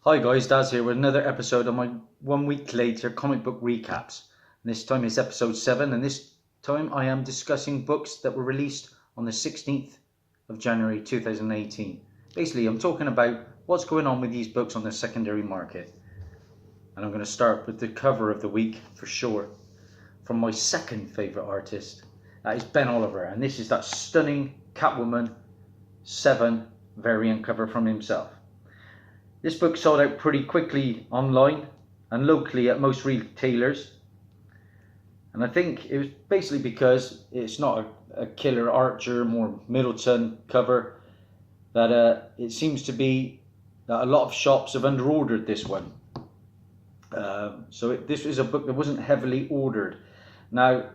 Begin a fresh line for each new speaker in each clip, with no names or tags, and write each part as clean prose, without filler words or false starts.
Hi guys, Daz here with another episode of my 1 week later comic book recaps. And this time it's episode 7, and this time I am discussing books that were released on the 16th of January 2018. Basically, I'm talking about what's going on with these books on the secondary market. And I'm going to start with the cover of the week for sure, from my second favourite artist. That is Ben Oliver, and this is that stunning Catwoman 7 variant cover from himself. This book sold out pretty quickly online and locally at most retailers. And I think it was basically because it's not a Killer Archer, more Middleton cover, that it seems to be that a lot of shops have under-ordered this one. This was a book that wasn't heavily ordered. Now,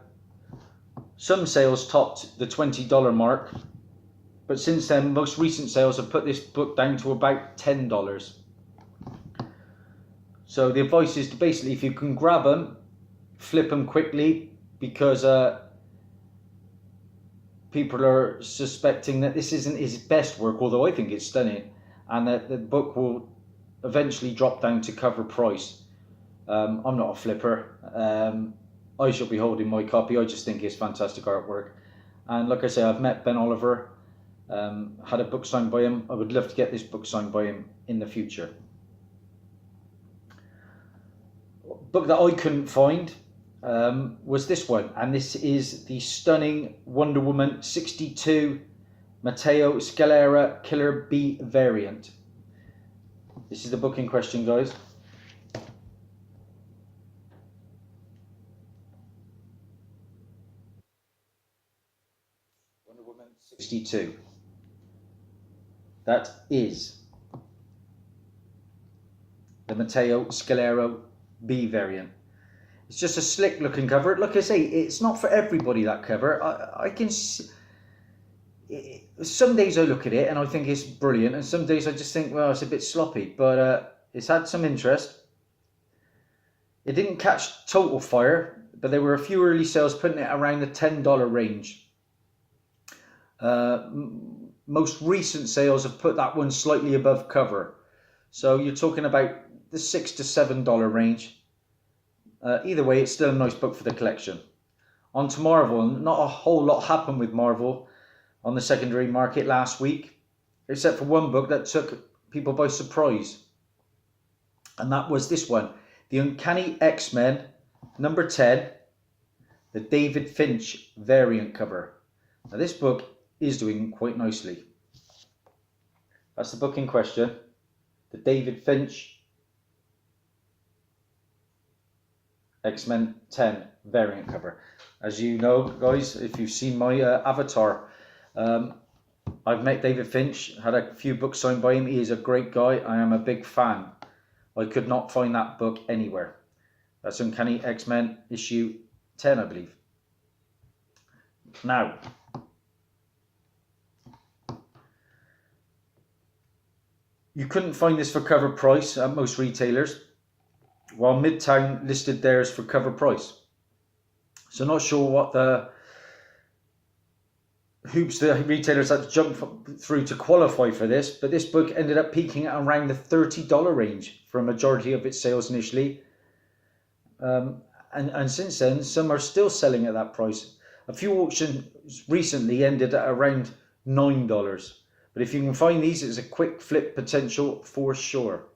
some sales topped the $20 mark, but since then, most recent sales have put this book down to about $10. So the advice is to basically, if you can grab them, flip them quickly, because people are suspecting that this isn't his best work, although I think it's stunning, and that the book will eventually drop down to cover price. I'm not a flipper. I shall be holding my copy. I just think it's fantastic artwork. And like I say, I've met Ben Oliver, had a book signed by him. I would love to get this book signed by him in the future. Book that I couldn't find was this one, and this is the stunning Wonder Woman 62 Matteo Scalera Killer Bee variant. This is the book in question, guys. Wonder Woman 62. That is the Matteo Scalera B variant. It's just a slick looking cover. Like I say, it's not for everybody, that cover. I can some days I look at it and I think it's brilliant, and some days I just think, well, it's a bit sloppy, but it's had some interest. It didn't catch total fire, but there were a few early sales putting it around the $10 range. Most recent sales have put that one slightly above cover, so you're talking about the $6 to $7 range. Either way, it's still a nice book for the collection. On to Marvel. Not a whole lot happened with Marvel on the secondary market last week, except for one book that took people by surprise, and that was this one, The Uncanny X-Men number 10, the David Finch variant cover. Now this book is doing quite nicely. That's the book in question, the David Finch X-Men 10 variant cover. As you know, guys, if you've seen my avatar, I've met David Finch, had a few books signed by him. He is a great guy. I am a big fan. I could not find that book anywhere. That's Uncanny X-Men issue 10, I believe. Now, you couldn't find this for cover price at most retailers, while Midtown listed theirs for cover price. So not sure what the hoops the retailers had to jump through to qualify for this, but this book ended up peaking at around the $30 range for a majority of its sales initially. And since then, some are still selling at that price. A few auctions recently ended at around $9. But if you can find these, it's a quick flip potential for sure.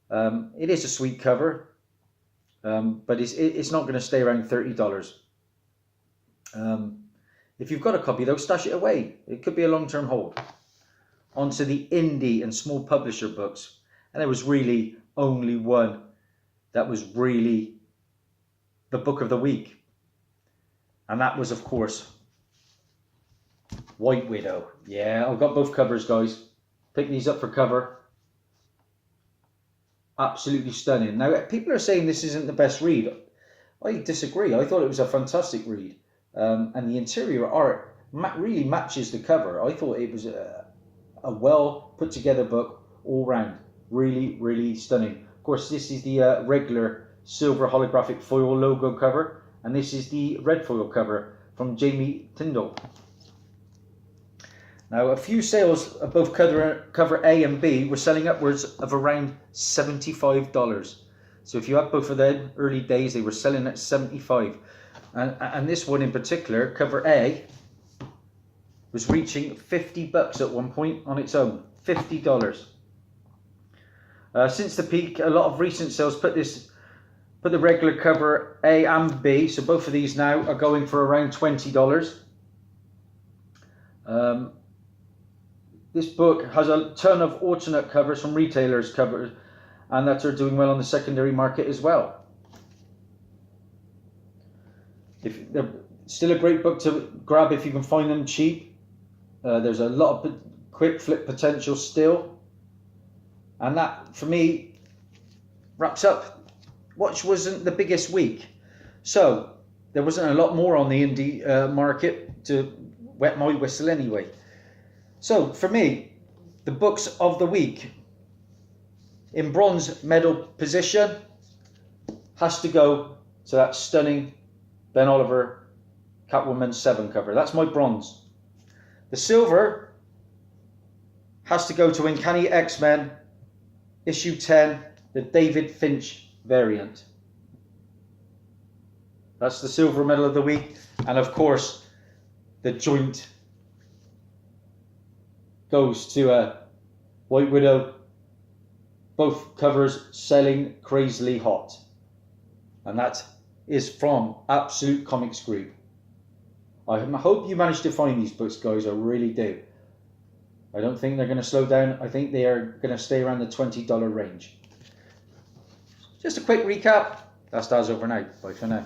It is a sweet cover, but it's not going to stay around $30. If you've got a copy though, stash it away. It could be a long-term hold. On to the indie and small publisher books. And there was really only one that was really the book of the week. And that was, of course, White Widow. Yeah, I've got both covers, guys. Pick these up for cover. Absolutely stunning. Now, people are saying this isn't the best read. I disagree. I thought it was a fantastic read. And the interior art really matches the cover. I thought it was a well put together book all round. Really, really stunning. Of course, this is the regular silver holographic foil logo cover, and this is the red foil cover from Jamie Tyndall. Now, a few sales of both cover A and B were selling upwards of around $75. So if you had both of them early days, they were selling at 75. And this one in particular, cover A, was reaching $50 at one point on its own. $50. Since the peak, a lot of recent sales put the regular cover A and B, so both of these now are going for around $20. This book has a ton of alternate covers from retailers covers, and that are doing well on the secondary market as well. If they're still a great book to grab if you can find them cheap. There's a lot of quick flip potential still, and that for me wraps up what wasn't the biggest week. So there wasn't a lot more on the indie market to wet my whistle anyway. So for me, the books of the week in bronze medal position has to go to that stunning Ben Oliver Catwoman 7 cover. That's my bronze. The silver has to go to Uncanny X-Men issue 10, the David Finch variant. That's the silver medal of the week. And of course, the joint goes to White Widow. Both covers selling crazily hot. And that is from Absolute Comics Group. I hope you managed to find these books, guys. I really do. I don't think they're going to slow down. I think they are going to stay around the $20 range. Just a quick recap. That's Daz over now. Bye for now.